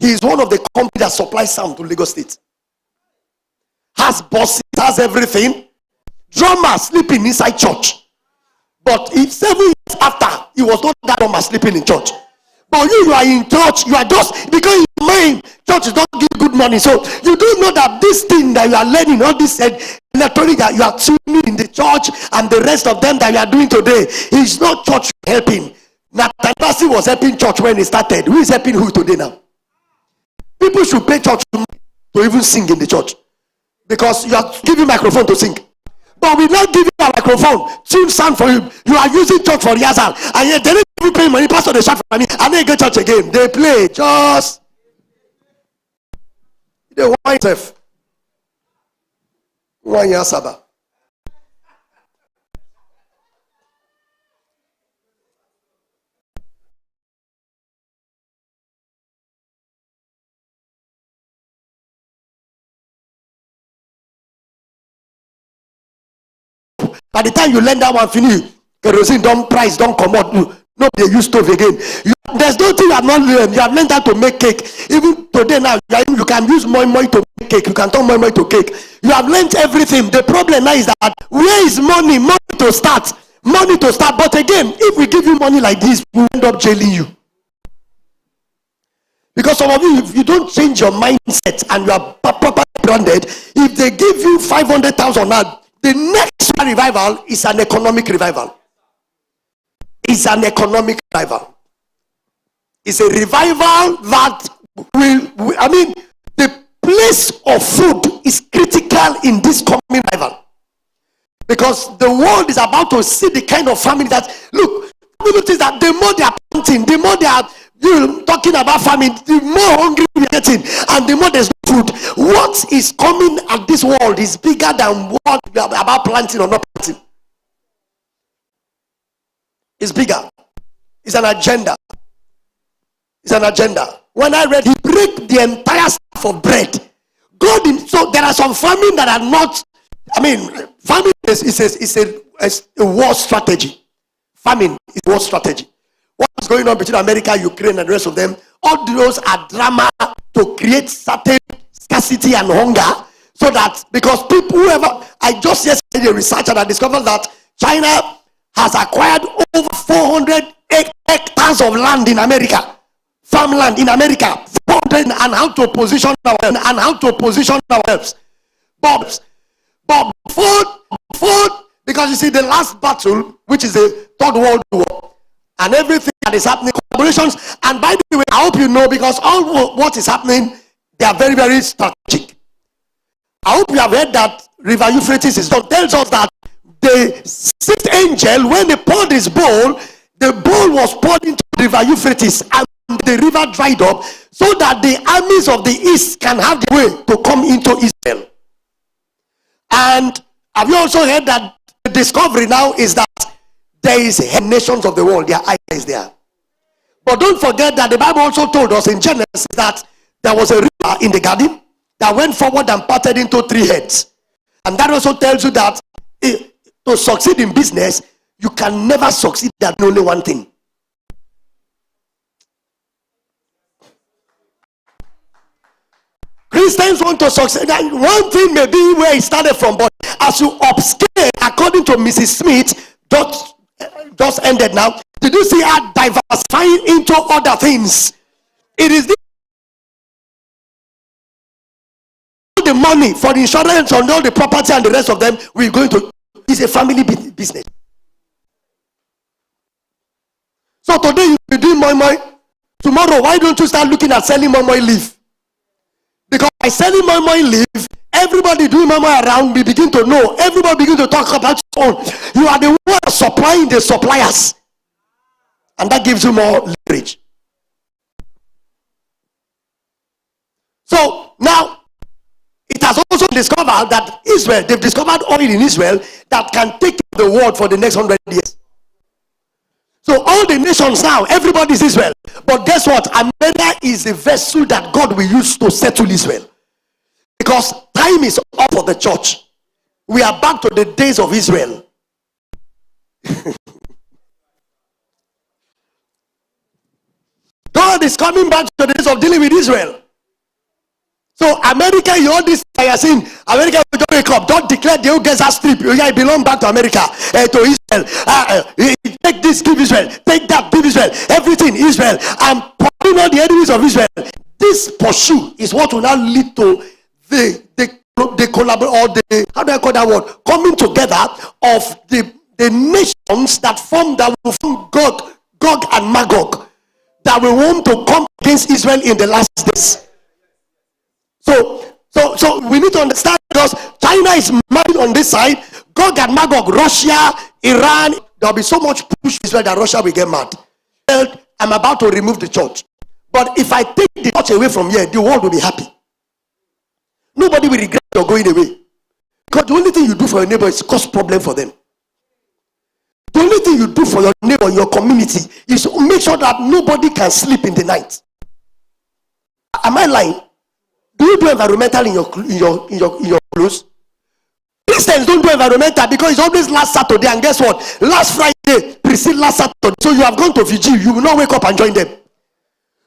He is one of the companies that supplies sound to Lagos State. Has bosses, has everything. Drummer sleeping inside church. But if 7 years after, he was not that drummer sleeping in church. But you are in church, you are just, because in your mind, church is not giving good money. So you don't know that this thing that you are learning, all this electronic that you are tuning in the church and the rest of them that you are doing today, is not church helping. Nathaniel was helping church when he started. Who is helping who today now? People should pay church to even sing in the church. Because you are giving microphone to sing. But we not give you a microphone, tune sound for you. You are using church for rehearsal, and yet they don't even pay money. Pastor, they shout for money, and then get church again. They play just they want yourself. 1 year Sabbath. By the time you learn that one finish, kerosene don't price, don't come out. No, they use stove again. There's nothing you have not learned. You have learned how to make cake. Even today now, you can use moi to make cake. You can turn moi to cake. You have learned everything. The problem now is that where is money? Money to start. Money to start. But again, if we give you money like this, we end up jailing you. Because some of you, if you don't change your mindset and you are properly grounded, if they give you 500,000 now, the next revival is an economic revival. It's an economic revival. It's a revival that will, I mean, the place of food is critical in this coming revival. Because the world is about to see the kind of famine that, look, you notice that the more they are planting, the more they are talking about famine, the more hungry we are getting, and the more there's no food. What is coming at this world is bigger than what we are about planting or not planting. It's bigger. It's an agenda. It's an agenda. When I read, he break the entire staff of bread. So there are some famine that are not. I mean, famine is a war strategy. Famine is a war strategy. What's going on between America, Ukraine, and the rest of them? All those are drama to create certain scarcity and hunger, so that because people, whoever, I just yesterday researched and I discovered that China has acquired over 400 hectares of land in America, farmland in America, 400, and how to position ourselves. But food, because you see the last battle, which is the Third World War, and everything that is happening, collaborations, and by the way, I hope you know, because all what is happening, they are very, very strategic. I hope you have heard that River Euphrates tells us that the sixth angel, when they poured his bowl, the bowl was poured into the River Euphrates, and the river dried up, so that the armies of the east can have the way to come into Israel. And have you also heard that the discovery now is that there is nations of the world, their eyes there. But don't forget that the Bible also told us in Genesis that there was a river in the garden that went forward and parted into 3 heads. And that also tells you that to succeed in business, you can never succeed at only one thing. Christians want to succeed. One thing may be where it started from, but as you upscale, according to Mrs. Smith, just ended now. Did you see her diversifying into other things? It is the money for the insurance on all the property and the rest of them. We're going to. It's a family business. So today you be doing moi. Tomorrow, why don't you start looking at selling moi leaf? Because by selling moi leaf, everybody doing moi around, we begin to know. Everybody begin to talk about your own. You are the one supplying the suppliers, and that gives you more leverage. So now it has also discovered that Israel, they've discovered oil in Israel that can take the world for the next 100 years. So all the nations now, everybody is Israel. But guess what? America is the vessel that God will use to settle Israel. Because time is up for the church. We are back to the days of Israel. God is coming back to the days of dealing with Israel. So America, you all this I saying, America will just wake up, don't declare the old Gaza Strip. You belong back to America, to Israel. Take this, give Israel. Take that, give Israel. Everything Israel. And pursuing all the enemies of Israel. This pursuit is what will now lead to the collaboration, or the, how do I call that word? Coming together of the nations that will form Gog and Magog, that will want to come against Israel in the last days. So we need to understand, because China is married on this side, Gog and Magog, Russia, Iran. There will be so much push Israel that Russia will get mad. I'm about to remove the church, but if I take the church away from here, the world will be happy. Nobody will regret your going away, because the only thing you do for your neighbor is cause problem for them. The only thing you do for your neighbor, your community, is make sure that nobody can sleep in the night. Am I lying? Do you do environmental in your clothes? Christians don't do environmental because it's always last Saturday, and guess what? Last Friday precede last Saturday. So you have gone to vigil. You will not wake up and join them.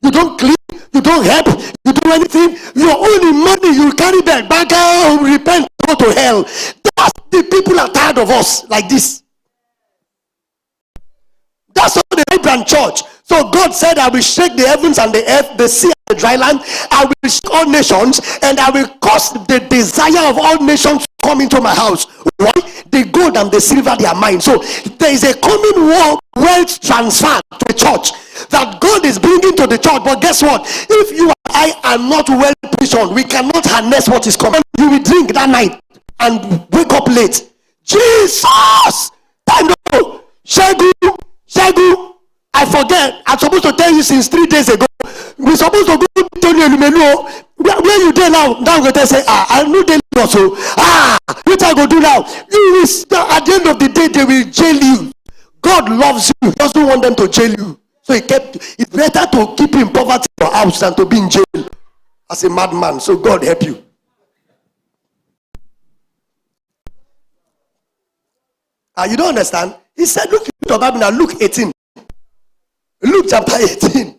You don't clean, you don't help, you do anything. Your only money you carry back out, repent, go to hell. That's the people are tired of us like this. That's all the vibrant church. So God said, I will shake the heavens and the earth, the sea and the dry land. I will shake all nations, and I will cause the desire of all nations to come into my house. Why? The gold and the silver, they are mine. So there is a common wealth transfer to the church that God is bringing to the church. But guess what? If you and I are not well positioned, we cannot harness what is coming. You will drink that night and wake up late. Jesus! Time to go. Shegu, I forget. I'm supposed to tell you since 3 days ago. We're supposed to go to ELUMELU. Where you there now? Now I'm going to say, I know they also. What I go do now? You will, at the end of the day, they will jail you. God loves you. He doesn't want them to jail you. So it's better to keep in poverty in your house than to be in jail as a madman. So God help you. You don't understand? He said, look at the Bible now, Luke 18. Luke chapter 18.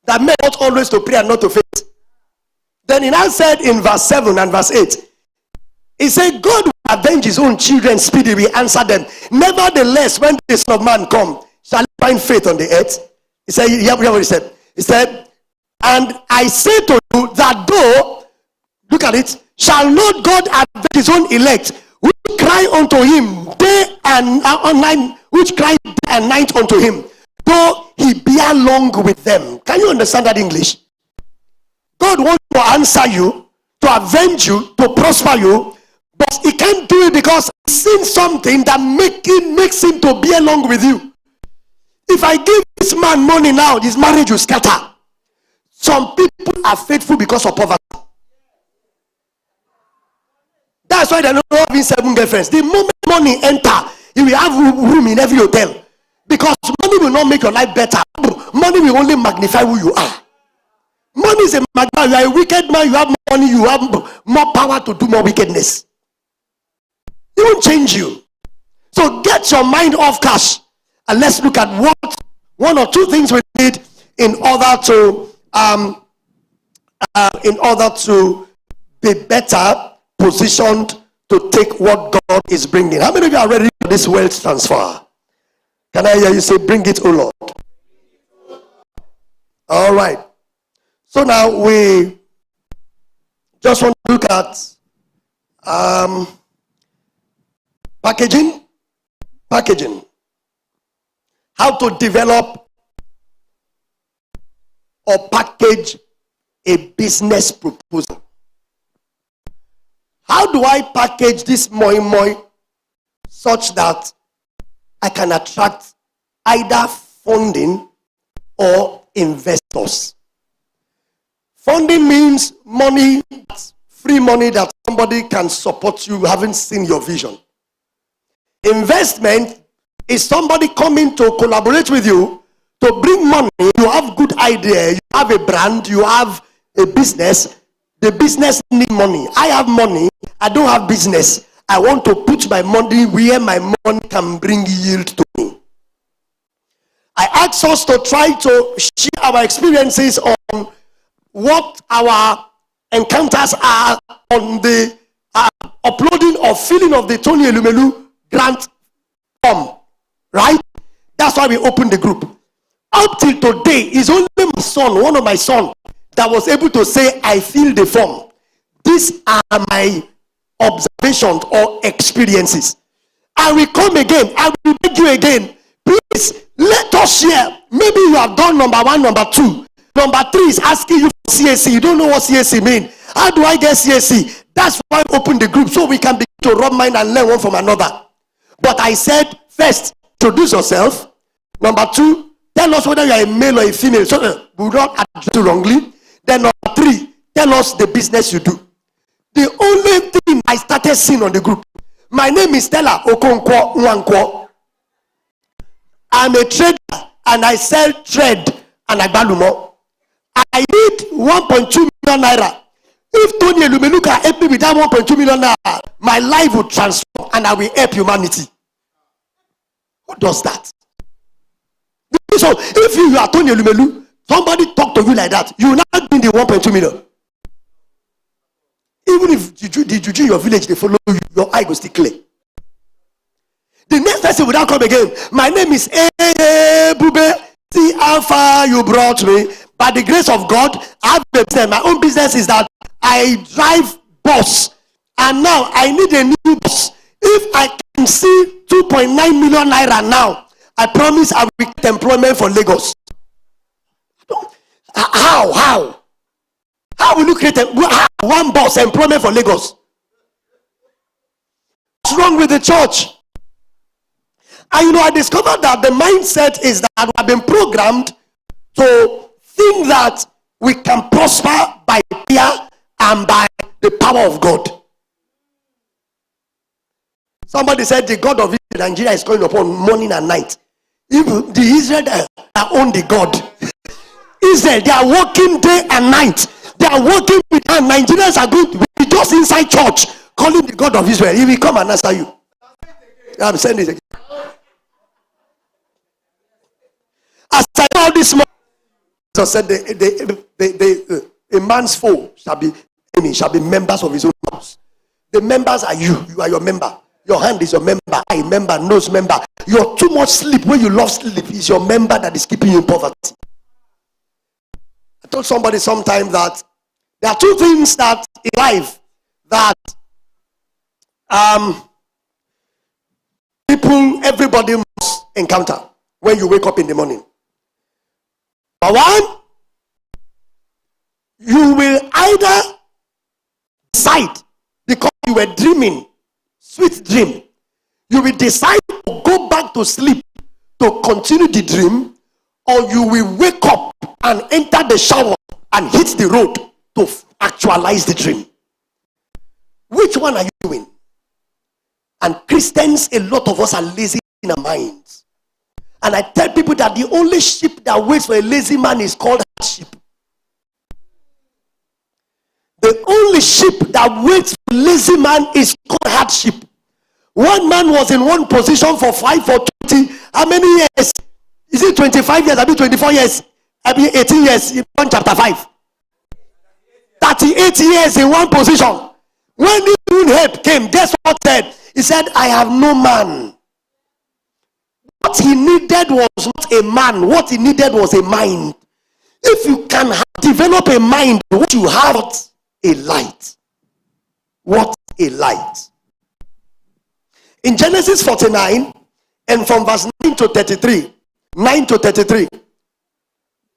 That men ought always to pray and not to faint. Then he now said in verse 7 and verse 8, he said, God will avenge his own children speedily, answer them. Nevertheless, when the Son of Man come, shall he find faith on the earth? He said, you hear what he said? He said, and I say to you that though, look at it, shall not God avenge his own elect, which cry unto him day and night, which cry day and night unto him, though he bear long with them. Can you understand that English? God wants to answer you, to avenge you, to prosper you, but he can't do it because he's seen something that makes him to be along with you. If I give this man money now, his marriage will scatter. Some people are faithful because of poverty. That's why they're not having 7 girlfriends. The moment money enter, you will have room in every hotel. Because money will not make your life better. Money will only magnify who you are. Money is a magnifier. You are a wicked man, you have money, you have more power to do more wickedness. It won't change you. So get your mind off cash, and let's look at what 1 or 2 things we need in order to be better positioned to take what God is bringing. How many of you are ready for this wealth transfer? Can I hear you say, bring it, oh Lord? All right. So now we just want to look at packaging. How to develop or package a business proposal. How do I package this moi such that I can attract either funding or investors? Funding means money, free money that somebody can support you having seen your vision. Investment is somebody coming to collaborate with you to bring money. You have good idea, you have a brand, you have a business. The business need money. I have money, I don't have business. I want to put my money where my money can bring yield to me. I asked us to try to share our experiences on what our encounters are on the uploading or filling of the Tony ELUMELU grant form, right? That's why we opened the group. Up till today, it's only my son, one of my sons, that was able to say, I fill the form. These are my observations or experiences. I will come again. I will beg you again. Please, let us share. Maybe you have done number 1, number 2. Number 3 is asking you for CAC. You don't know what CAC means. How do I get CAC? That's why I opened the group, so we can begin to rub mind and learn one from another. But I said, first, introduce yourself. Number 2, tell us whether you are a male or a female, so we will not address you wrongly. Then number 3, tell us the business you do. The only thing I started seeing on the group, my name is Stella Okonkwo Nwankwo. I'm a trader and I sell trade and agbalumo. I need 1.2 million naira. If Tony ELUMELU can help me with that 1.2 million naira, my life will transform and I will help humanity. Who does that? So if you are Tony ELUMELU, somebody talk to you like that, you will not give the 1.2 million. Even if the juju in your village, they follow you, your eye will still clear. The next person will not come again. My name is Bube. See how far you brought me. By the grace of God, I have a business. My own business is that I drive bus. And now I need a new bus. If I can see 2.9 million naira now, I promise I will get employment for Lagos. How? How will you create one bus employment for Lagos? What's wrong with the church? And I discovered that the mindset is that we have been programmed to think that we can prosper by fear and by the power of God. Somebody said the God of Israel, Nigeria, is going upon morning and night. Even the Israel that own the God, Israel, they are working day and night. They are working with, and Nigerians are going to be just inside church calling the God of Israel. He will come and answer you. I'm saying this again. As I know this morning, Jesus said, a man's foe shall be members of his own house. The members are you. You are your member. Your hand is your member. Eye member, nose member. Your too much sleep, when you love sleep, is your member that is keeping you in poverty. I told somebody sometime that there are 2 things that in life that everybody must encounter when you wake up in the morning. Number 1, you will either decide, because you were dreaming, sweet dream, you will decide to go back to sleep to continue the dream, or you will wake up and enter the shower and hit the road to actualize the dream. Which one are you doing? And Christians, a lot of us are lazy in our minds. And I tell people that the only sheep that waits for a lazy man is called hardship. The only sheep that waits for a lazy man is called hardship. One man was in one position for 20. How many years? Is it 25 years? I mean 24 years? I mean 18 years in chapter 5. 38 years in one position. When the help came, guess what said? He said, I have no man. What he needed was not a man. What he needed was a mind. If you can develop a mind, what you have, what a light. What a light. In Genesis 49, and from verse 9 to 33,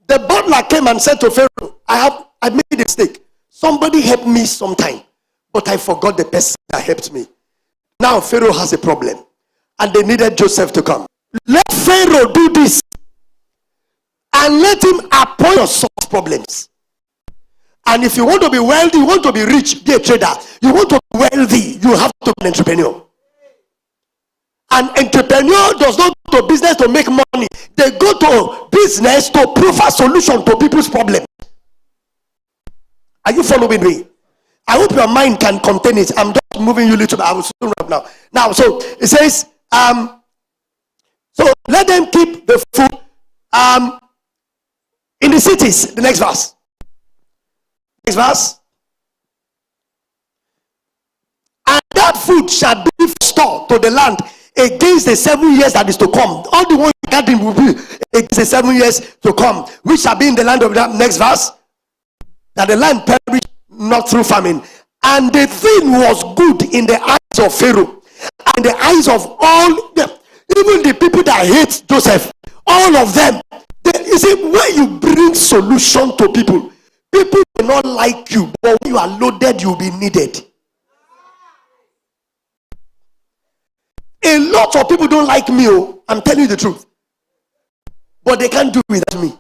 the butler came and said to Pharaoh, I made a mistake. Somebody helped me sometime, but I forgot the person that helped me. Now Pharaoh has a problem, and they needed Joseph to come. Let Pharaoh do this, and let him appoint or solve problems. And if you want to be wealthy, you want to be rich, be a trader. You want to be wealthy, you have to be an entrepreneur. An entrepreneur does not go to business to make money. They go to business to provide solution to people's problems. Are you following me? I hope your mind can contain it. I'm just moving you a little bit. I will soon wrap now. Now, so it says, so let them keep the food In the cities, the next verse. Next verse. And that food shall be stored to the land against the 7 years that is to come. All the one gathering will be against the 7 years to come, which shall be in the land of that. Next verse. That the land perish not through famine. And the thing was good in the eyes of Pharaoh, and the eyes of all them, even the people that hate Joseph, all of them. You see, when you bring solution to people, people will not like you, but when you are loaded, you'll be needed. A lot of people don't like me, oh, I'm telling you the truth, but they can't do without me.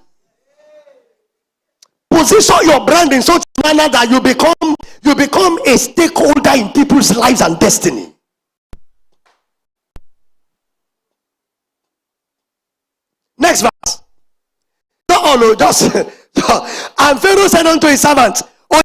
Position your brand in such a manner that you become a stakeholder in people's lives and destiny. Next verse. And Pharaoh said unto his servant, oh,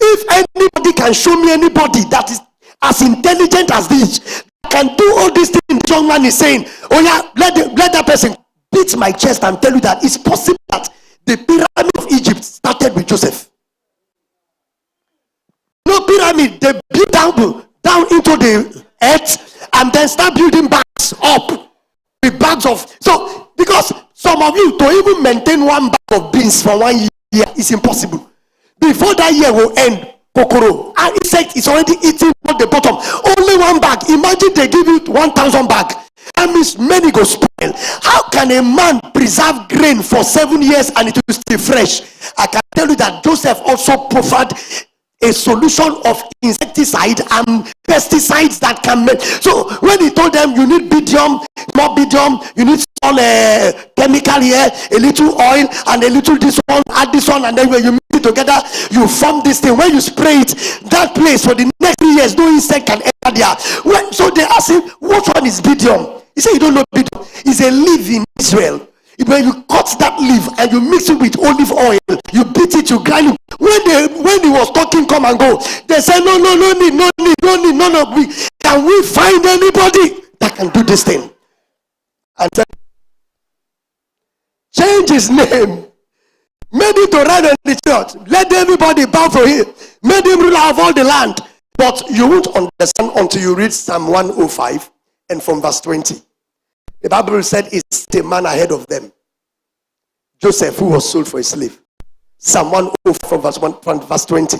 if anybody can show me anybody that is as intelligent as this, that can do all these things the young man is saying, oh yeah, let that person beat my chest and tell you that it's possible that the pyramid of Egypt started with Joseph. No pyramid, they build down into the earth and then start building bags up with bags of. So, because some of you, to even maintain one bag of beans for 1 year is impossible. Before that year will end, kokoro, and insect is already eating at the bottom. Only one bag. Imagine they give you 1,000 bag. That means many go spoil. How can a man preserve grain for 7 years and it will stay fresh? I can tell you that Joseph also proffered a solution of insecticide and pesticides that can make. So when he told them you need bidium, more bidium, you need some chemical here, a little oil and a little this one, add this one, and then when you mix it together, you form this thing. When you spray it, that place for the next 3 years, no insect can enter there. So they asked him, what one is bidium? He said, you don't know bidium. It's a leaf in Israel. When you cut that leaf and you mix it with olive oil, you beat it, you grind it. When he was talking, come and go, they said, no need. Can we find anybody that can do this thing? And said, change his name, made him to run in the church, let everybody bow for him, made him ruler of all the land. But you won't understand until you read Psalm 105 and from verse 20. The Bible said, it's the man ahead of them, Joseph, who was sold for a slave. Psalm 105 from verse 20.